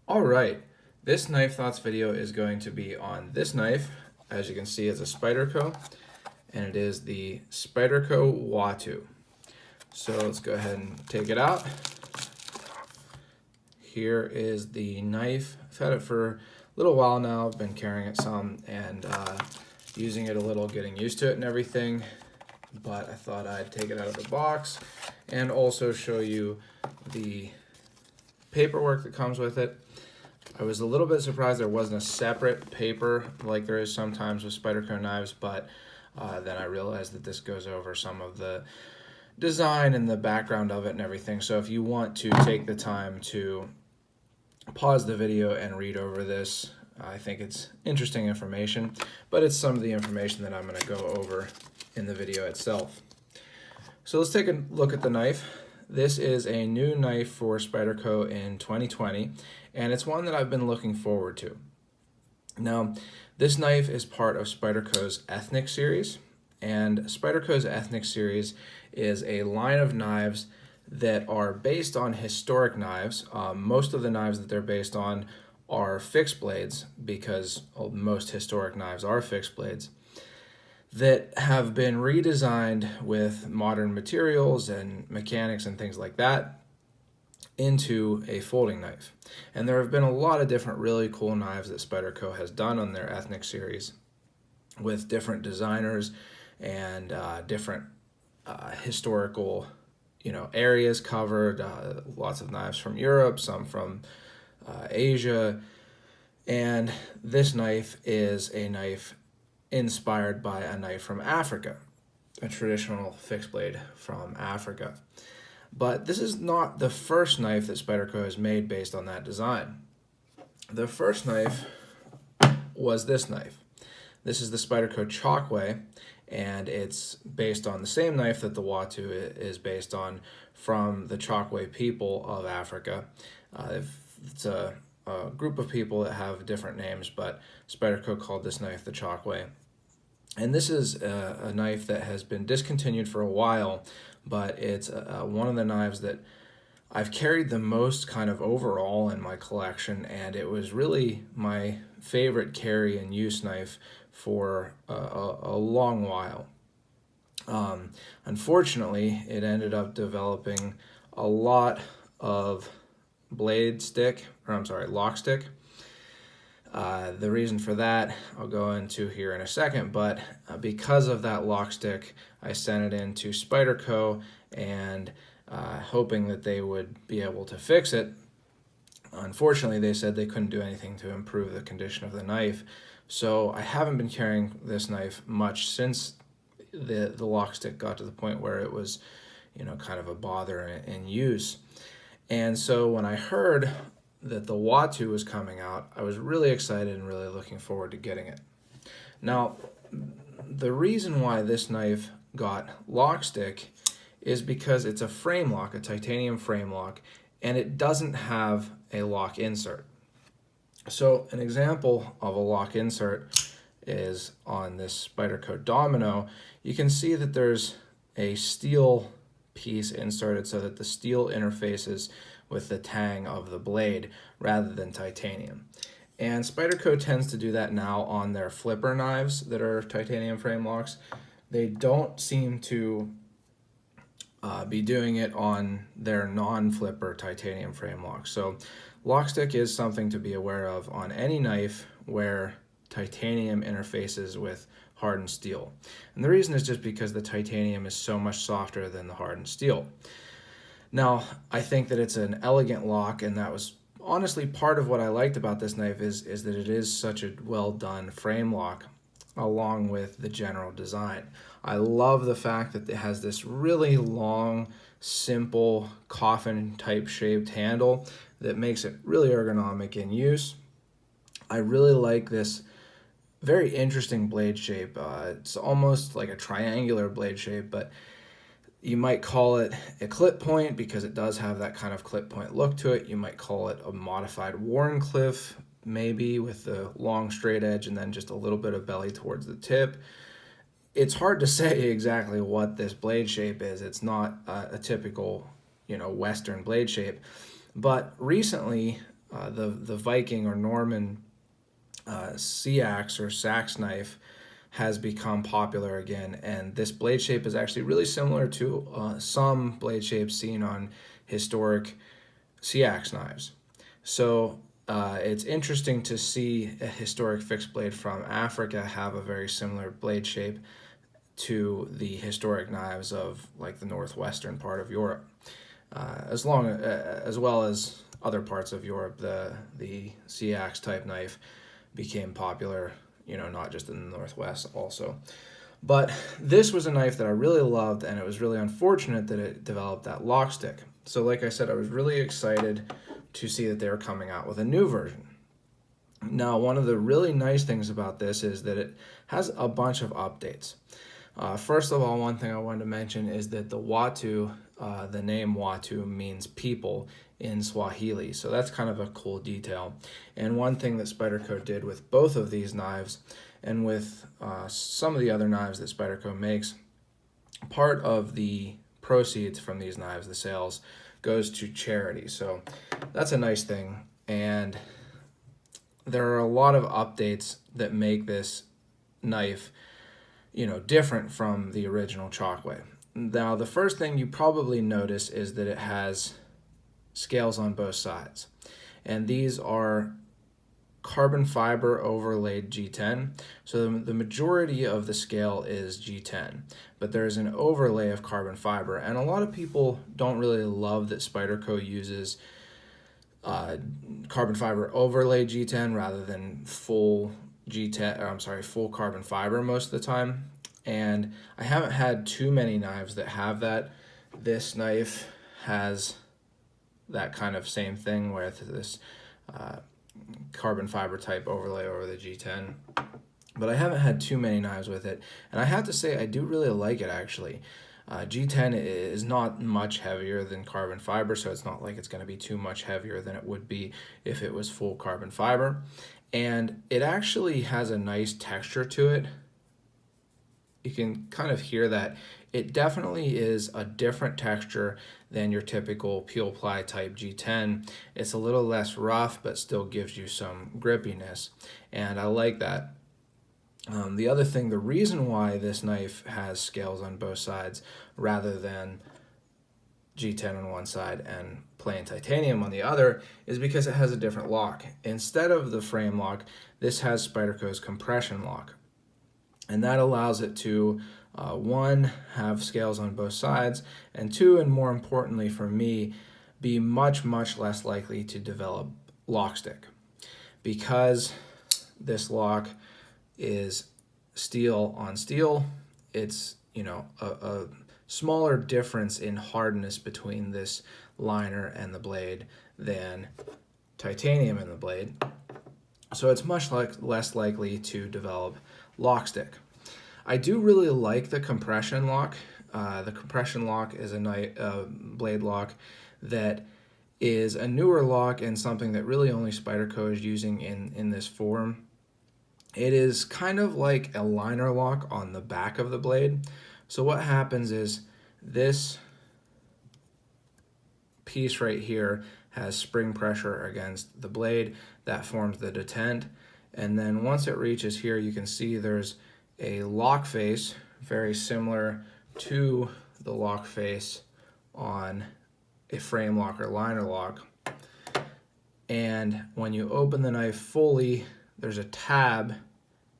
All right, this knife thoughts video is going to be on this knife. As you can see, it's a Spyderco, and it is the Spyderco Watu. So let's go ahead and take it out. Here is the knife. I've had it for a little while now. I've been carrying it some and using it a little, getting used to it and everything. But I thought I'd take it out of the box and also show you the paperwork that comes with it. I was a little bit surprised there wasn't a separate paper like there is sometimes with Spyderco knives, but then I realized that this goes over some of the design and the background of it and everything. So if you want to take the time to pause the video and read over this, I think it's interesting information, but it's some of the information that I'm going to go over in the video itself. So let's take a look at the knife. This is a new knife for Spyderco in 2020, and it's one that I've been looking forward to. Now, this knife is part of Spyderco's Ethnic series, and Spyderco's Ethnic series is a line of knives that are based on historic knives. Most of the knives that they're based on are fixed blades because most historic knives are fixed blades that have been redesigned with modern materials and mechanics and things like that into a folding knife. And there have been a lot of different really cool knives that Spyderco has done on their Ethnic series with different designers and different historical areas covered, lots of knives from Europe, some from Asia, and this knife is a knife inspired by a knife from Africa, a traditional fixed blade from Africa. But this is not the first knife that Spyderco has made based on that design. The first knife was this knife. This is the Spyderco Chokwe, and it's based on the same knife that the Watu is based on from the Chokwe people of Africa. It's a group of people that have different names, but Spyderco called this knife the Chokwe. And this is a knife that has been discontinued for a while, but it's one of the knives that I've carried the most kind of overall in my collection, and it was really my favorite carry and use knife for a long while. Unfortunately, it ended up developing a lot of lock stick. The reason for that I'll go into here in a second, but because of that lock stick, I sent it into Spyderco and hoping that they would be able to fix it. Unfortunately, they said they couldn't do anything to improve the condition of the knife, so I haven't been carrying this knife much since the lock stick got to the point where it was, kind of a bother in use. And so when I heard that the Watu was coming out, I was really excited and really looking forward to getting it. Now, the reason why this knife got lock stick is because it's a frame lock, a titanium frame lock, and it doesn't have a lock insert. So an example of a lock insert is on this Spyderco Domino. You can see that there's a steel piece inserted so that the steel interfaces with the tang of the blade rather than titanium. And Spyderco tends to do that now on their flipper knives that are titanium frame locks. They don't seem to be doing it on their non-flipper titanium frame locks. So lock stick is something to be aware of on any knife where titanium interfaces with hardened steel. And the reason is just because the titanium is so much softer than the hardened steel. Now, I think that it's an elegant lock, and that was honestly part of what I liked about this knife is that it is such a well-done frame lock along with the general design. I love the fact that it has this really long, simple, coffin-type shaped handle that makes it really ergonomic in use. I really like this very interesting blade shape. It's almost like a triangular blade shape, but you might call it a clip point because it does have that kind of clip point look to it. You might call it a modified Warncliffe, maybe with the long straight edge and then just a little bit of belly towards the tip. It's hard to say exactly what this blade shape is. It's not a typical, Western blade shape. But recently, the Viking or Norman sea axe or sax knife has become popular again, and this blade shape is actually really similar to some blade shapes seen on historic sea axe knives. So it's interesting to see a historic fixed blade from Africa have a very similar blade shape to the historic knives of like the northwestern part of Europe, as well as other parts of Europe. The sea axe type knife became popular, not just in the Northwest also. But this was a knife that I really loved, and it was really unfortunate that it developed that lock stick. So like I said, I was really excited to see that they were coming out with a new version. Now, one of the really nice things about this is that it has a bunch of updates. First of all, one thing I wanted to mention is that the Watu, the name Watu means people in Swahili, so that's kind of a cool detail. And one thing that Spyderco did with both of these knives and with some of the other knives that Spyderco makes, part of the proceeds from these knives, the sales, goes to charity. So that's a nice thing. And there are a lot of updates that make this knife different from the original Chokwe. Now, the first thing you probably notice is that it has scales on both sides. And these are carbon fiber overlaid G10. So the majority of the scale is G10, but there's an overlay of carbon fiber. And a lot of people don't really love that Spyderco uses carbon fiber overlay G10 rather than full full carbon fiber most of the time. And I haven't had too many knives that have that. This knife has that kind of same thing with this carbon fiber type overlay over the G10. But I haven't had too many knives with it. And I have to say, I do really like it actually. G10 is not much heavier than carbon fiber, so it's not like it's going to be too much heavier than it would be if it was full carbon fiber. And it actually has a nice texture to it. You can kind of hear that. It definitely is a different texture than your typical peel ply type G10. It's a little less rough, but still gives you some grippiness, and I like that. The other thing, the reason why this knife has scales on both sides rather than G10 on one side and plain titanium on the other is because it has a different lock. Instead of the frame lock, this has Spyderco's compression lock. And that allows it to, one, have scales on both sides, and two, and more importantly for me, be much, much less likely to develop lock stick. Because this lock is steel on steel, it's a smaller difference in hardness between this liner and the blade than titanium in the blade, so it's much less likely to develop lock stick. I do really like the compression lock. The compression lock is a blade lock that is a newer lock and something that really only Spyderco is using in this form. It is kind of like a liner lock on the back of the blade. So what happens is this piece right here has spring pressure against the blade that forms the detent, and then once it reaches here, you can see there's a lock face very similar to the lock face on a frame lock or liner lock. And when you open the knife fully, there's a tab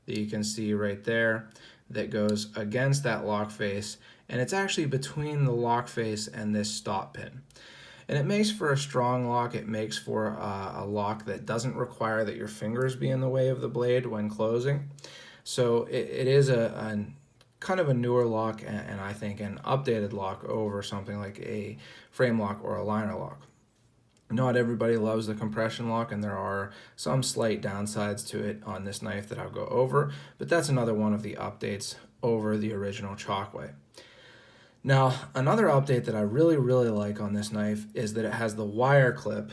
that you can see right there that goes against that lock face, and it's actually between the lock face and this stop pin. And it makes for a strong lock. It makes for a lock that doesn't require that your fingers be in the way of the blade when closing. So it is a kind of a newer lock, and I think an updated lock over something like a frame lock or a liner lock. Not everybody loves the compression lock, and there are some slight downsides to it on this knife that I'll go over, but that's another one of the updates over the original Chokwe. Now, another update that I really, really like on this knife is that it has the wire clip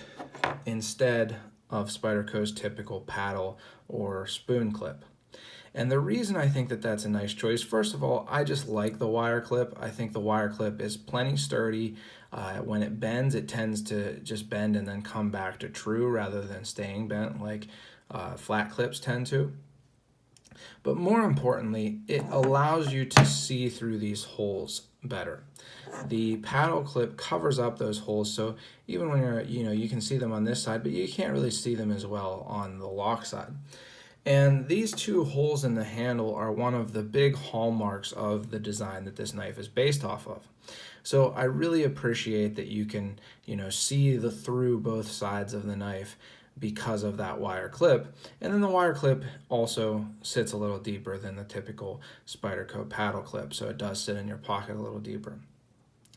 instead of Spyderco's typical paddle or spoon clip. And the reason I think that that's a nice choice, first of all, I just like the wire clip. I think the wire clip is plenty sturdy. When it bends, it tends to just bend and then come back to true rather than staying bent like flat clips tend to. But more importantly, it allows you to see through these holes better. The paddle clip covers up those holes, so even when you're, you can see them on this side, but you can't really see them as well on the lock side. And these two holes in the handle are one of the big hallmarks of the design that this knife is based off of. So I really appreciate that you can, see through both sides of the knife because of that wire clip. And then the wire clip also sits a little deeper than the typical Spyderco paddle clip, so it does sit in your pocket a little deeper.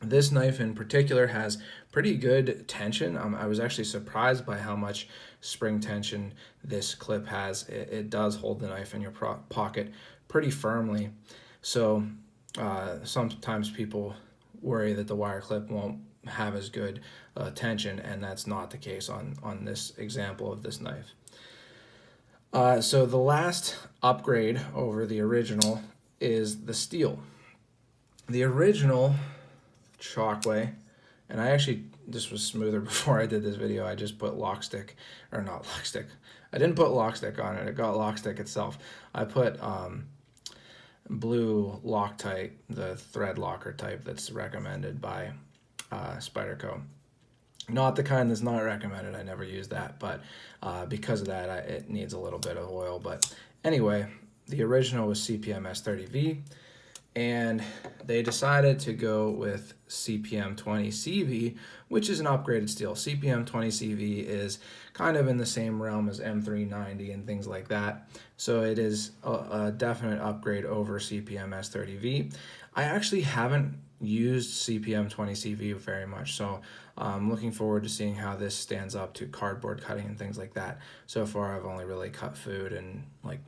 This knife in particular has pretty good tension. I was actually surprised by how much spring tension this clip has. It does hold the knife in your pocket pretty firmly. So sometimes people worry that the wire clip won't have as good tension, and that's not the case on this example of this knife. So the last upgrade over the original is the steel. The original Chokwe, and this was smoother before I did this video. I just put lockstick, or not lockstick. I didn't put lockstick on it. It got lockstick itself. I put blue Loctite, the thread locker type that's recommended by Spyderco. Not the kind that's not recommended. I never use that, but because of that, it needs a little bit of oil. But anyway, the original was CPM S30V, and they decided to go with CPM 20CV, which is an upgraded steel. CPM 20CV is kind of in the same realm as M390 and things like that. So it is a definite upgrade over CPM S30V. I actually haven't used CPM 20CV very much, so I'm looking forward to seeing how this stands up to cardboard cutting and things like that. So far, I've only really cut food and like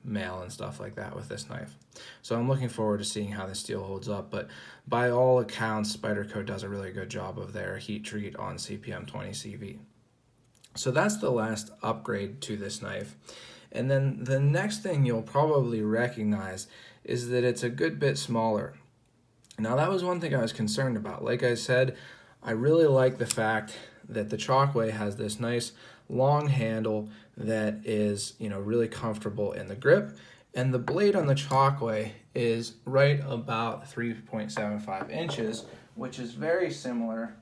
mail and stuff like that with this knife. So I'm looking forward to seeing how the steel holds up, but by all accounts, Spyderco does a really good job of their heat treat on CPM 20CV. So that's the last upgrade to this knife. And then the next thing you'll probably recognize is that it's a good bit smaller. Now that was one thing I was concerned about. Like I said, I really like the fact that the Chokwe has this nice long handle that is, really comfortable in the grip, and the blade on the Chokwe is right about 3.75 inches, which is very similar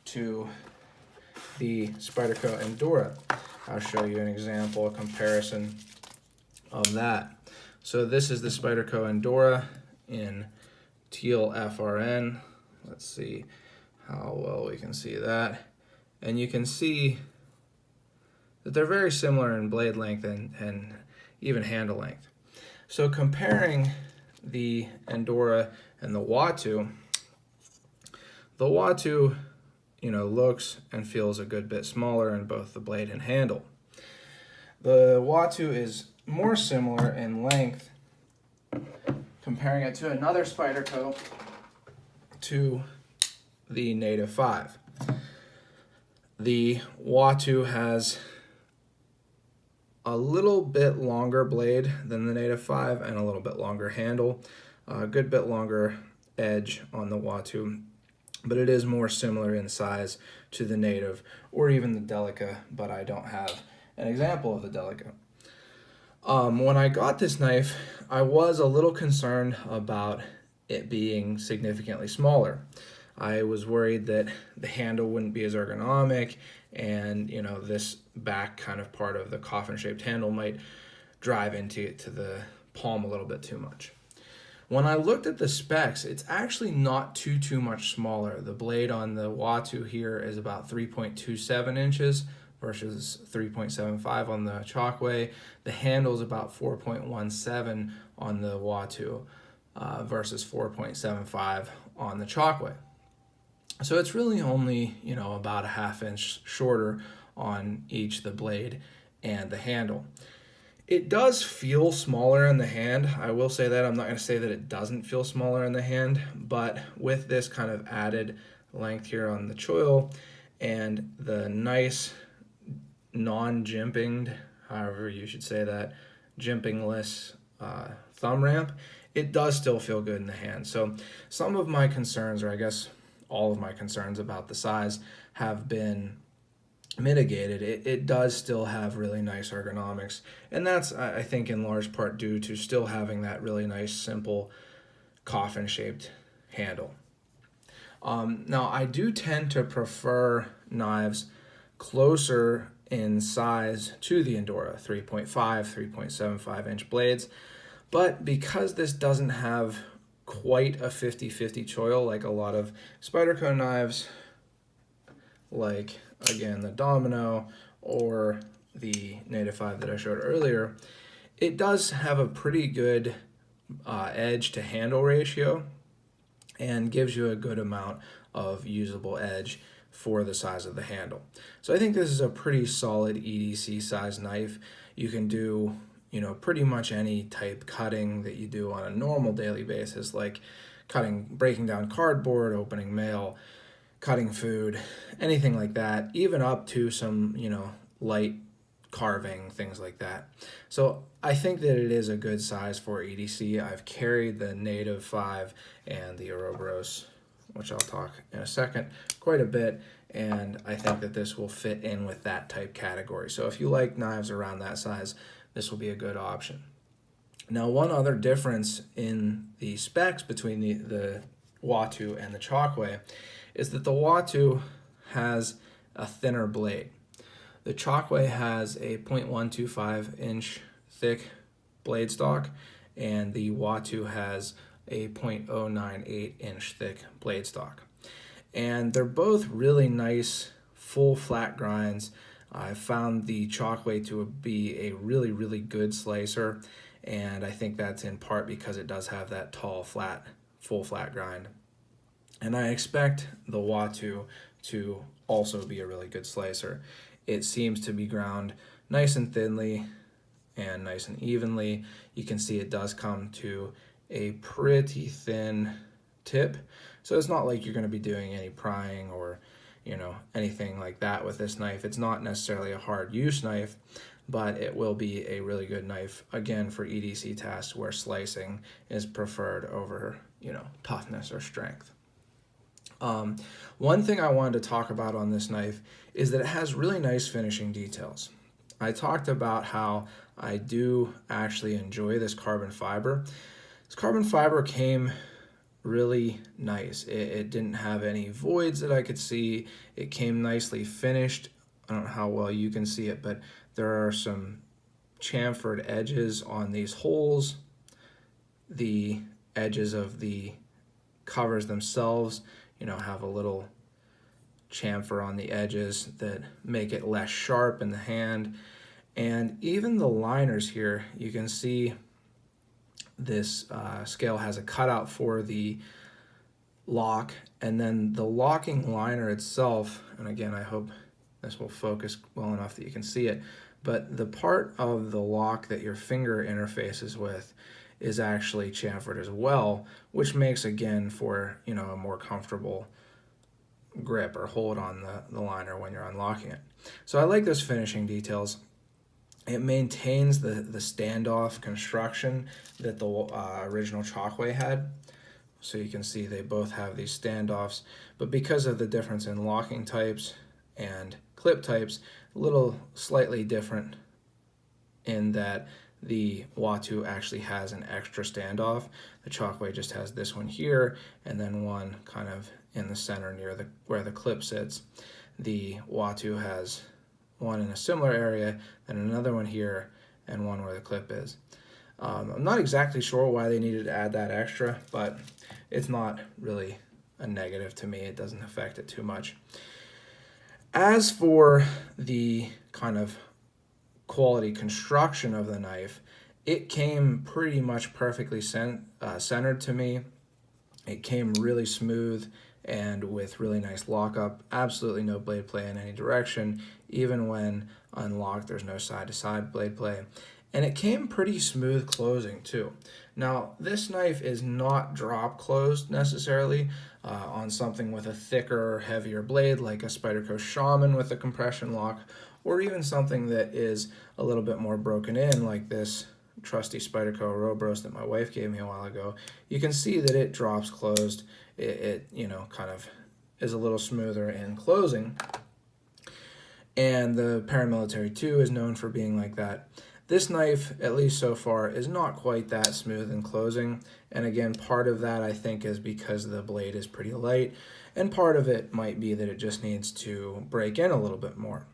to the Spyderco Endura. I'll show you an example, a comparison of that. So this is the Spyderco Endura in teal FRN. Let's see how well we can see that. And you can see that they're very similar in blade length and even handle length. So comparing the Endura and the Watu looks and feels a good bit smaller in both the blade and handle. The Watu is more similar in length, comparing it to another Spyderco, to the Native 5. The Watu has a little bit longer blade than the Native 5 and a little bit longer handle, a good bit longer edge on the Watu, but it is more similar in size to the Native or even the Delica, but I don't have an example of the Delica. When I got this knife, I was a little concerned about it being significantly smaller. I was worried that the handle wouldn't be as ergonomic, and this back kind of part of the coffin-shaped handle might drive into the palm a little bit too much. When I looked at the specs, it's actually not too much smaller. The blade on the Watu here is about 3.27 inches versus 3.75 on the Chokwe. The handle is about 4.17 on the Watu versus 4.75 on the Chokwe. So it's really only, about a half inch shorter on each the blade and the handle. It does feel smaller in the hand. I will say that. I'm not going to say that it doesn't feel smaller in the hand, but with this kind of added length here on the choil and the nice non-jimping, however you should say that, jimpingless thumb ramp, it does still feel good in the hand. So some of my concerns, or I guess all of my concerns about the size have been mitigated, it does still have really nice ergonomics, and that's, I think, in large part due to still having that really nice simple coffin shaped handle. Now I do tend to prefer knives closer in size to the Endura, 3.5, 3.75 inch blades, but because this doesn't have quite a 50-50 choil like a lot of Spyderco knives, like again the Domino or the Native 5 that I showed earlier, it does have a pretty good edge to handle ratio and gives you a good amount of usable edge for the size of the handle. So I think this is a pretty solid EDC size knife. You can do, you know, pretty much any type cutting that you do on a normal daily basis, like breaking down cardboard, opening mail, cutting food, anything like that, even up to some, you know, light carving, things like that. So I think that it is a good size for EDC. I've carried the Native 5 and the Ouroboros, which I'll talk in a second, quite a bit, and I think that this will fit in with that type category. So if you like knives around that size, this will be a good option. Now, one other difference in the specs between the Watu and the Chokwe is that the Watu has a thinner blade. The Chokwe has a 0.125 inch thick blade stock, and the Watu has a 0.098 inch thick blade stock. And they're both really nice full flat grinds. I found the Chokwe to be a really, really good slicer, and I think that's in part because it does have that tall, flat, full flat grind. And I expect the Watu to also be a really good slicer. It seems to be ground nice and thinly and nice and evenly. You can see it does come to a pretty thin tip. So it's not like you're going to be doing any prying or, you know, anything like that with this knife. It's not necessarily a hard use knife, but it will be a really good knife, again, for EDC tasks where slicing is preferred over, you know, toughness or strength. One thing I wanted to talk about on this knife is that it has really nice finishing details. I talked about how I do actually enjoy this carbon fiber. This carbon fiber came really nice. It didn't have any voids that I could see. It came nicely finished. I don't know how well you can see it, but there are some chamfered edges on these holes. The edges of the covers themselves, you know, have a little chamfer on the edges that make it less sharp in the hand. And even the liners here, you can see this scale has a cutout for the lock, and then the locking liner itself, and again, I hope this will focus well enough that you can see it, but the part of the lock that your finger interfaces with is actually chamfered as well, which makes, again, for, you know, a more comfortable grip or hold on the liner when you're unlocking it. So I like those finishing details. It maintains the standoff construction that the original Chokwe had. So you can see they both have these standoffs, but because of the difference in locking types and clip types, a little slightly different in that the Watu actually has an extra standoff. The Chokwe just has this one here, and then one kind of in the center near where the clip sits. The Watu has one in a similar area, and another one here, and one where the clip is. I'm not exactly sure why they needed to add that extra, but it's not really a negative to me. It doesn't affect it too much. As for the kind of quality construction of the knife, it came pretty much perfectly centered to me. It came really smooth and with really nice lockup. Absolutely no blade play in any direction. Even when unlocked, there's no side-to-side blade play. And it came pretty smooth closing too. Now, this knife is not drop closed necessarily on something with a thicker, heavier blade like a Spyderco Shaman with a compression lock, or even something that is a little bit more broken in like this trusty Spyderco Ouroboros that my wife gave me a while ago. You can see that it drops closed. It you know, kind of is a little smoother in closing, and the paramilitary 2 is known for being like that. This knife, at least so far, is not quite that smooth in closing, and again, part of that I think is because the blade is pretty light, and part of it might be that it just needs to break in a little bit more.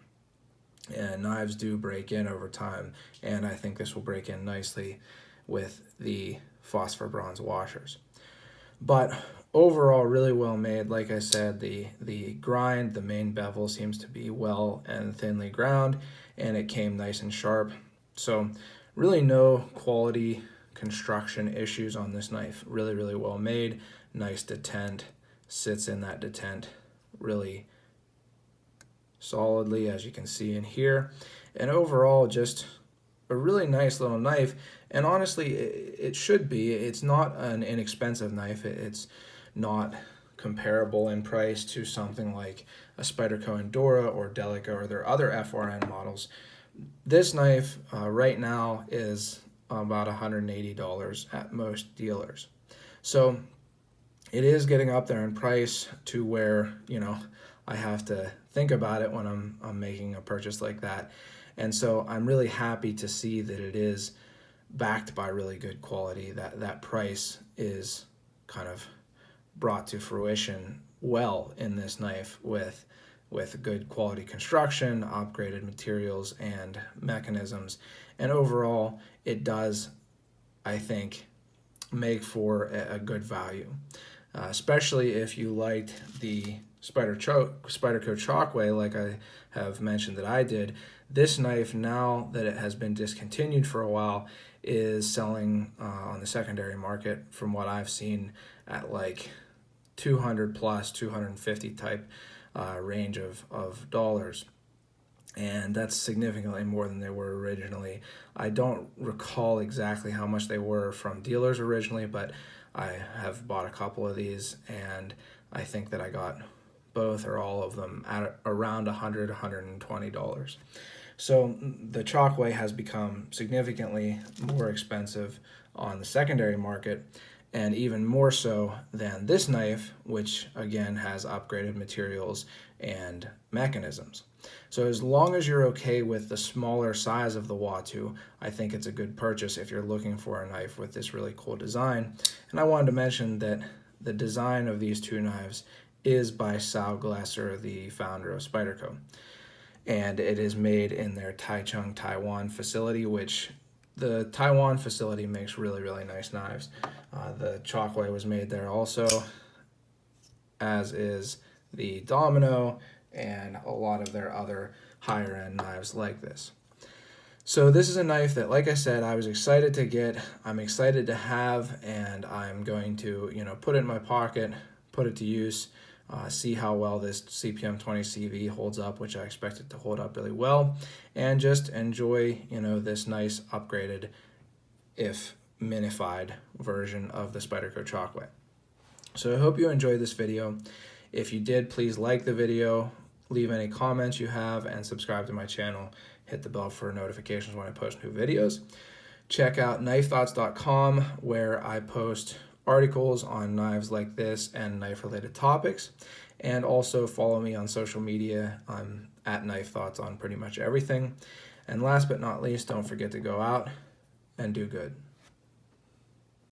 And knives do break in over time, and I think this will break in nicely with the phosphor bronze washers. But overall, really well made. Like I said, the grind, the main bevel seems to be well and thinly ground, and it came nice and sharp. So really no quality construction issues on this knife. Really, really well made. Nice detent, sits in that detent really solidly, as you can see in here. And overall, just a really nice little knife. And honestly, it should be. It's not an inexpensive knife. It's not comparable in price to something like a Spyderco Endura or Delica or their other FRN models. This knife right now is about $180 at most dealers. So it is getting up there in price to where, you know, I have to think about it when I'm making a purchase like that. And so I'm really happy to see that it is backed by really good quality, that price is kind of brought to fruition well in this knife with good quality construction, upgraded materials and mechanisms. And overall, it does, I think, make for a good value, especially if you liked the Spyderco Chokwe, like I have mentioned that I did. This knife, now that it has been discontinued for a while, is selling on the secondary market, from what I've seen, at like 200 plus, 250 type range of dollars. And that's significantly more than they were originally. I don't recall exactly how much they were from dealers originally, but I have bought a couple of these, and I think that I got both or all of them at around $100, $120. So the Chokwe has become significantly more expensive on the secondary market, and even more so than this knife, which again has upgraded materials and mechanisms. So as long as you're okay with the smaller size of the Watu, I think it's a good purchase if you're looking for a knife with this really cool design. And I wanted to mention that the design of these two knives is by Sal Glesser, the founder of Spyderco. And it is made in their Taichung, Taiwan facility, which the Taiwan facility makes really, really nice knives. The Chokwe was made there also, as is the Domino and a lot of their other higher end knives like this. So this is a knife that, like I said, I was excited to get, I'm excited to have, and I'm going to, you know, put it in my pocket, put it to use, see how well this CPM 20 CV holds up, which I expect it to hold up really well, and just enjoy, you know, this nice upgraded, if minified, version of the Spyderco Chokwe. So I hope you enjoyed this video. If you did, please like the video, leave any comments you have, and subscribe to my channel. Hit the bell for notifications when I post new videos. Check out knifethoughts.com, where I post articles on knives like this and knife-related topics. And also follow me on social media. I'm at Knife Thoughts on pretty much everything. And last but not least, don't forget to go out and do good.